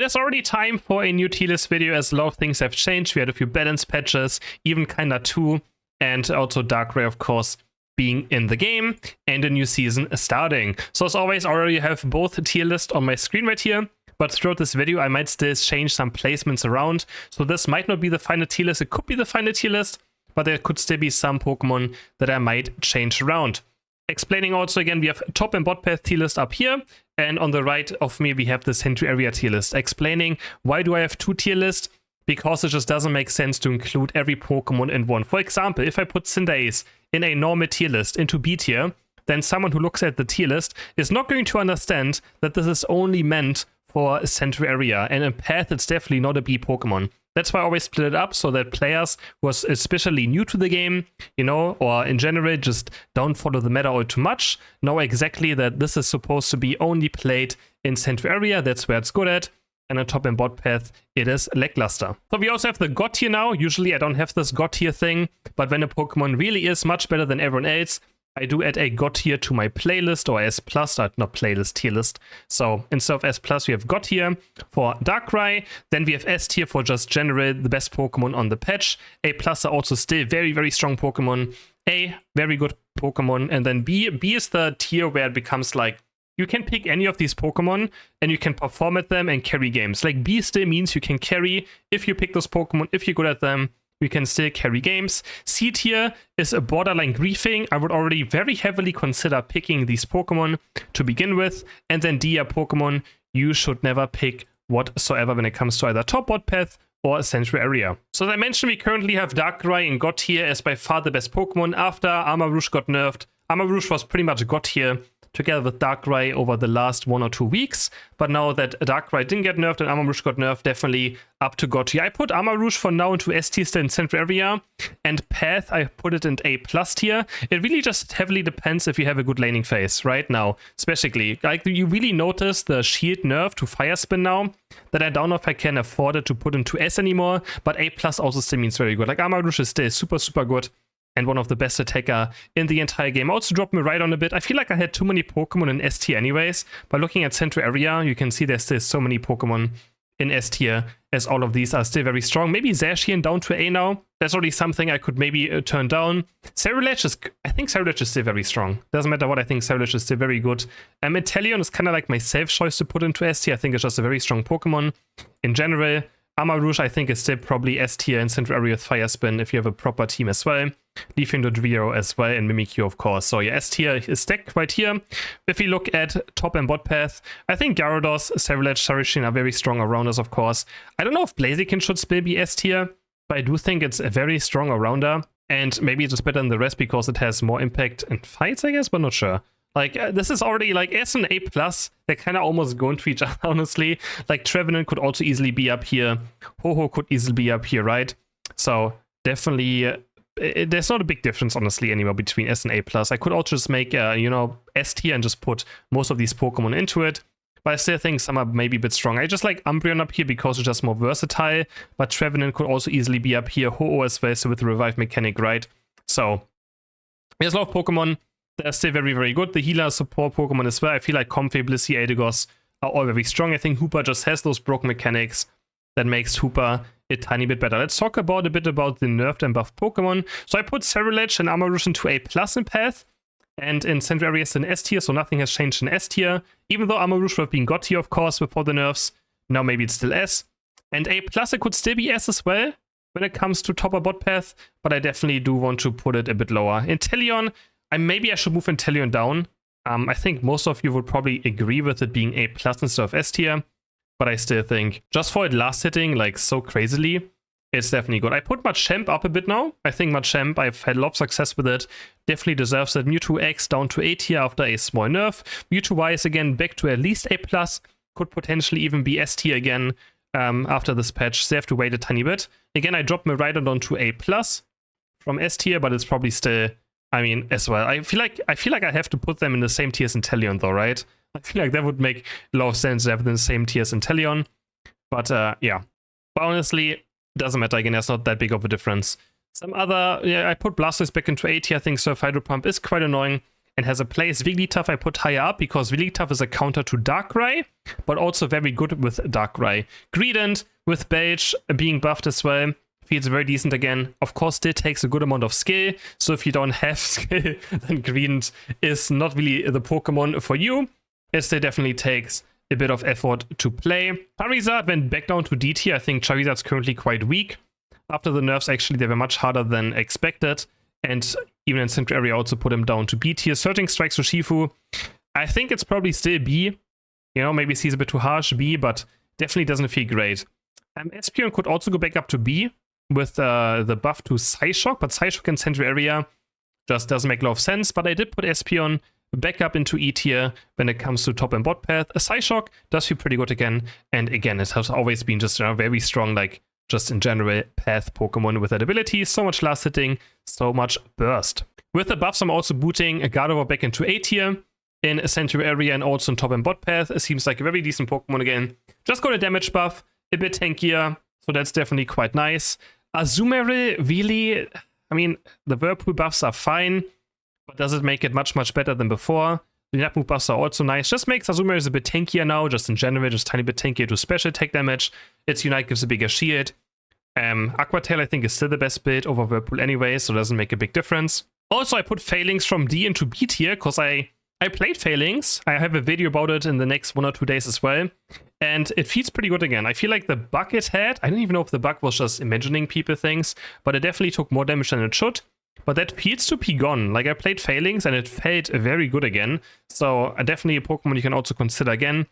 it is already time for a new tier list video, as a lot of things have changed. We had a few balance patches, even kinda 2, and also Darkrai, of course, being in the game, and a new season starting. So as always, I already have both tier list on my screen right here, but throughout this video I might still change some placements around. So this might not be the final tier list, it could be the final tier list, but there could still be some Pokemon that I might change around. Explaining also again, we have top and bot path tier list up here, and on the right of me we have this Century Area tier list. Explaining why do I have 2 tier lists? Because it just doesn't make sense to include every Pokemon in one. For example, if I put Cinderace in a normal tier list into B tier, then someone who looks at the tier list is not going to understand that this is only meant for Century Area, and in Path it's definitely not a B Pokemon. That's why I always split it up, so that players who are especially new to the game, you know, or in general just don't follow the meta all too much, know exactly that this is supposed to be only played in Century Area. That's where it's good at. And on top and bot path, it is lackluster. So we also have the God tier now. Usually I don't have this God tier thing, but when a Pokemon really is much better than everyone else, I do add a God tier to my playlist, or S+, not playlist, tier list. So instead of S+, we have God tier for Darkrai. Then we have S tier for just general, the best Pokemon on the patch. A+ are also still very, very strong Pokemon. A, very good Pokemon. And then B is the tier where it becomes like, you can pick any of these Pokemon and you can perform at them and carry games. Like B still means you can carry if you pick those Pokemon, if you're good at them, you can still carry games. C tier is a borderline griefing. I would already very heavily consider picking these Pokemon to begin with. And then D are Pokemon you should never pick whatsoever when it comes to either top bot path or Century Area. So as I mentioned, we currently have Darkrai in God tier as by far the best Pokemon after Armarouge got nerfed. Armarouge was pretty much God tier together with Darkrai over the last 1 or 2 weeks. But now that Darkrai didn't get nerfed and Armarouge got nerfed, definitely up to God tier. I put Armarouge for now into S tier still in Central Area, and Path I put it in A+ tier. It really just heavily depends if you have a good laning phase right now, especially. Like, you really notice the shield nerf to Fire Spin now, that I don't know if I can afford it to put into S anymore, but A+ also still means very good. Like, Armarouge is still super, super good, and one of the best attacker in the entire game. Also dropped me right on a bit. I feel like I had too many Pokemon in S tier anyways. By looking at Central Area, you can see there's still so many Pokemon in S tier, as all of these are still very strong. Maybe Zacian down to A now. That's already something I could maybe turn down. Cerulege is, I think Cerulege is still very strong. Doesn't matter what, I think Cerulege is still very good. Inteleon is kind of like my safe choice to put into S tier. I think it's just a very strong Pokemon in general. Armarouge, I think, is still probably S tier in Central Area with Fire Spin if you have a proper team as well. Leafeon Dodrio as well, and Mimikyu, of course. So yeah, S tier is stacked right here. If we look at top and bot path, I think Gyarados, Cerulege, Charizard are very strong around us, of course. I don't know if Blaziken should still be S tier, but I do think it's a very strong arounder. And maybe it's just better than the rest because it has more impact in fights, I guess, but not sure. Like, this is already, like, S and A+, they kind of almost go into each other, honestly. Like, Trevenant could also easily be up here. Ho-Oh could easily be up here, right? So, definitely, there's not a big difference, honestly, anymore between S and A+. I could also just make, you know, S tier and just put most of these Pokemon into it. But I still think some are maybe a bit strong. I just like Umbreon up here because it's just more versatile. But Trevenant could also easily be up here. Ho-Oh as well, so with the Revive mechanic, right? So, there's a lot of Pokemon. They're still very, very good. The healer support Pokemon as well. I feel like Comfey, Blissey, Eldegoss are all very strong. I think Hooper just has those broken mechanics that makes Hooper a tiny bit better. Let's talk a bit about the nerfed and buffed Pokemon. So I put Cerulege and Armarouge into A+ in Path, and in Central Area is in S tier, so nothing has changed in S tier. Even though Armarouge would have been God tier, of course, before the nerfs. Now maybe it's still S. And A+ it could still be S as well when it comes to top or bot path, but I definitely do want to put it a bit lower. Inteleon, maybe I should move Inteleon down. I think most of you would probably agree with it being A+ instead of S tier, but I still think just for it last hitting like so crazily, it's definitely good. I put Machamp up a bit now. I think Machamp, I've had a lot of success with it, definitely deserves it. Mewtwo X down to A tier after a small nerf. Mewtwo Y is again back to at least A+, could potentially even be S tier again after this patch. So I have to wait a tiny bit. Again, I dropped Miraidon down to A+ from S tier, but it's probably still, I mean, as well. I feel like I have to put them in the same tier as Inteleon, though, right? I feel like that would make a lot of sense to have them in the same tier as Inteleon. But yeah. But honestly, doesn't matter. Again, there's not that big of a difference. Some other, yeah, I put Blastoise back into A tier. I think Surf Hydro Pump is quite annoying. and has a place. Wigglytuff I put higher up because Wigglytuff is a counter to Darkrai, but also very good with Darkrai. Greedent with Belch being buffed as well feels very decent again. Of course, still takes a good amount of skill, so if you don't have skill, then Greedent is not really the Pokemon for you. It still definitely takes a bit of effort to play. Charizard went back down to D tier. I think Charizard's currently quite weak. After the nerfs, actually, they were much harder than expected. And even in Central Area, also put him down to B tier. Surging Strikes Urshifu, I think it's probably still B. You know, maybe C's a bit too harsh, B, but definitely doesn't feel great. Espeon could also go back up to B with the buff to Psyshock, but Psyshock in Central Area just doesn't make a lot of sense. But I did put Espeon back up into E tier when it comes to top and bot path. A Psyshock does feel pretty good again. And again, it has always been just a very strong, like, just in general, path Pokemon with that ability. So much last hitting, so much burst. With the buffs, I'm also booting a Gardevoir back into A tier in a Central Area and also in top and bot path. It seems like a very decent Pokemon again. Just got a damage buff, a bit tankier, so that's definitely quite nice. Azumarill, really, I mean, the Whirlpool buffs are fine, but does it make it much better than before? The Nap Move buffs are also nice. Just makes Azumarill a bit tankier now, just in general, just a tiny bit tankier to special attack damage. Its Unite gives a bigger shield. Aqua Tail, I think, is still the best build over Whirlpool anyway, so it doesn't make a big difference. Also, I put Phalanx from D into B tier, because I played Phalanx. I have a video about it in the next 1 or 2 days as well. And it feels pretty good again. I feel like the bug it had, I don't even know if the bug was just imagining people things, but it definitely took more damage than it should. But that feels to be gone. Like, I played Phalanx and it felt very good again. So definitely a Pokemon you can also consider again.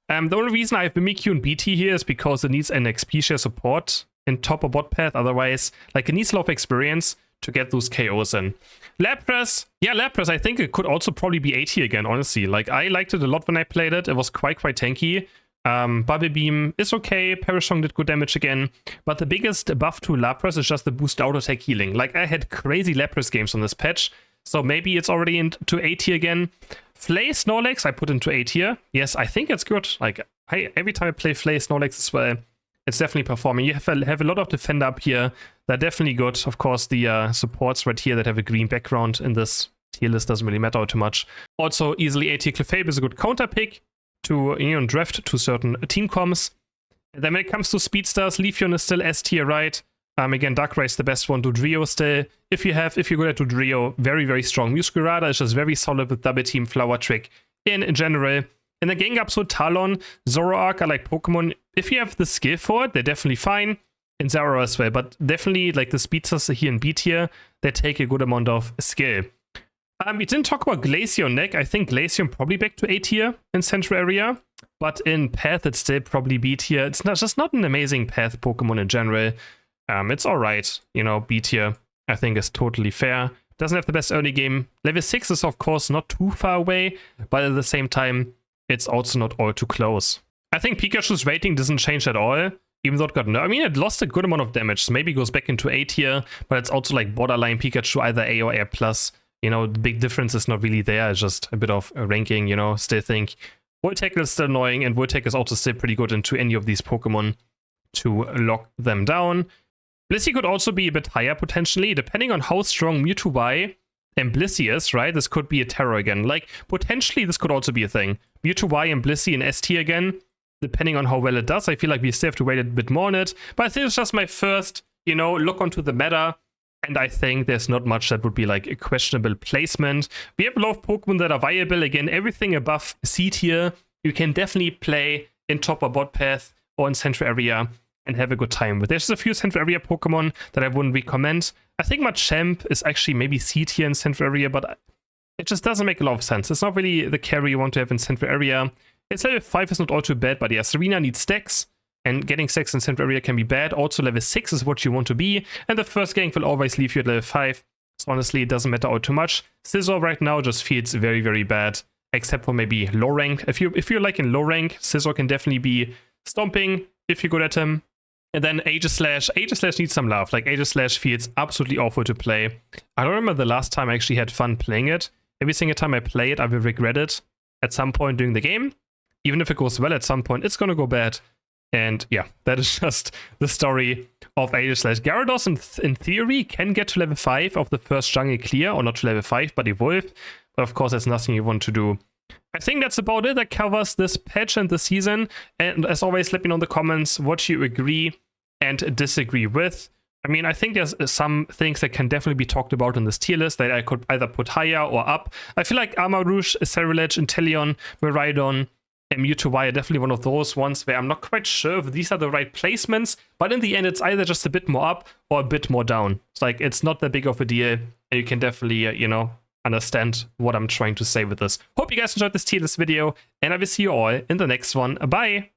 The only reason I have Mimikyu in BT here is because it needs an XP share support in top or bot path. Otherwise, like, it needs a lot of experience to get those KOs in. Lapras, yeah, Lapras, I think it could also probably be A tier again, honestly. Like, I liked it a lot when I played it. It was quite tanky. Bubble Beam is okay. Parashong did good damage again. But the biggest buff to Lapras is just the boost auto attack healing. Like, I had crazy Lapras games on this patch. So maybe it's already into A tier again. Flay Snorlax, I put into A tier. Yes, I think it's good. Like, every time I play Flay Snorlax as well, it's definitely performing. You have a lot of defender up here. They're definitely good. Of course, the supports right here that have a green background in this tier list doesn't really matter too much. Also, easily A tier Clefable is a good counter pick to, you know, draft to certain team comms. And then when it comes to Speedstars, Leafeon is still S tier, right? Again, Darkrai is the best one. Dodrio still. If you're good at Dodrio, very strong. Muskurada is just very solid with Double Team, Flower Trick in general. And then Gengar, Talon, Zoroark are like Pokemon. If you have the skill for it, they're definitely fine. And Zeraora as well. But definitely, like, the Speedstars here in B tier, they take a good amount of skill. We didn't talk about Glaceon neck. I think Glaceon probably back to A tier in Central Area. But in Path, it's still probably B tier. It's just not an amazing Path Pokemon in general. It's alright. You know, B tier, I think, is totally fair. Doesn't have the best early game. Level 6 is, of course, not too far away. But at the same time, it's also not all too close. I think Pikachu's rating doesn't change at all. Even though it got I mean, it lost a good amount of damage. So maybe it goes back into A tier. But it's also like borderline Pikachu, either A or A+. You know, the big difference is not really there. It's just a bit of a ranking, you know. Still think Volt Tackle is still annoying. And Volt Tackle is also still pretty good into any of these Pokemon to lock them down. Blissey could also be a bit higher potentially. Depending on how strong Mewtwo Y and Blissey is, right? This could be a terror again. Like, potentially this could also be a thing. Mewtwo Y and Blissey in S tier again. Depending on how well it does, I feel like we still have to wait a bit more on it. But I think it's just my first, you know, look onto the meta. And I think there's not much that would be like a questionable placement. We have a lot of Pokemon that are viable. Again, everything above C tier, you can definitely play in top or bot path or in Central Area and have a good time with. There's a few Central Area Pokemon that I wouldn't recommend. I think Machamp is actually maybe C tier in Central Area, but it just doesn't make a lot of sense. It's not really the carry you want to have in Central Area. Its level 5 is not all too bad, but yeah, Serena needs stacks, and getting stacks in Central Area can be bad. Also, level 6 is what you want to be, and the first gank will always leave you at level 5. So honestly, it doesn't matter all too much. Scizor right now just feels very bad, except for maybe low rank. If you're like in low rank, Scizor can definitely be stomping if you're good at him. And then Aegislash needs some love. Like, Aegislash feels absolutely awful to play. I don't remember the last time I actually had fun playing it. Every single time I play it, I will regret it at some point during the game. Even if it goes well at some point, it's gonna go bad. And yeah, that is just the story of Aegislash. Gyarados in theory can get to level 5 of the first jungle clear, or not to level 5, but evolve. but of course that's nothing you want to do. I think that's about it. That covers this patch and the season. And as always, let me know in the comments what you agree and disagree with. I mean, I think there's some things that can definitely be talked about in this tier list that I could either put higher or up. I feel like Armor Rouge, Ceruledge, Inteleon, Miraidon, and Mewtwo Y are definitely one of those ones where I'm not quite sure if these are the right placements, but in the end, it's either just a bit more up or a bit more down. It's like, it's not that big of a deal, and you can definitely, you know, understand what I'm trying to say with this. Hope you guys enjoyed this tier list video, and I will see you all in the next one. Bye!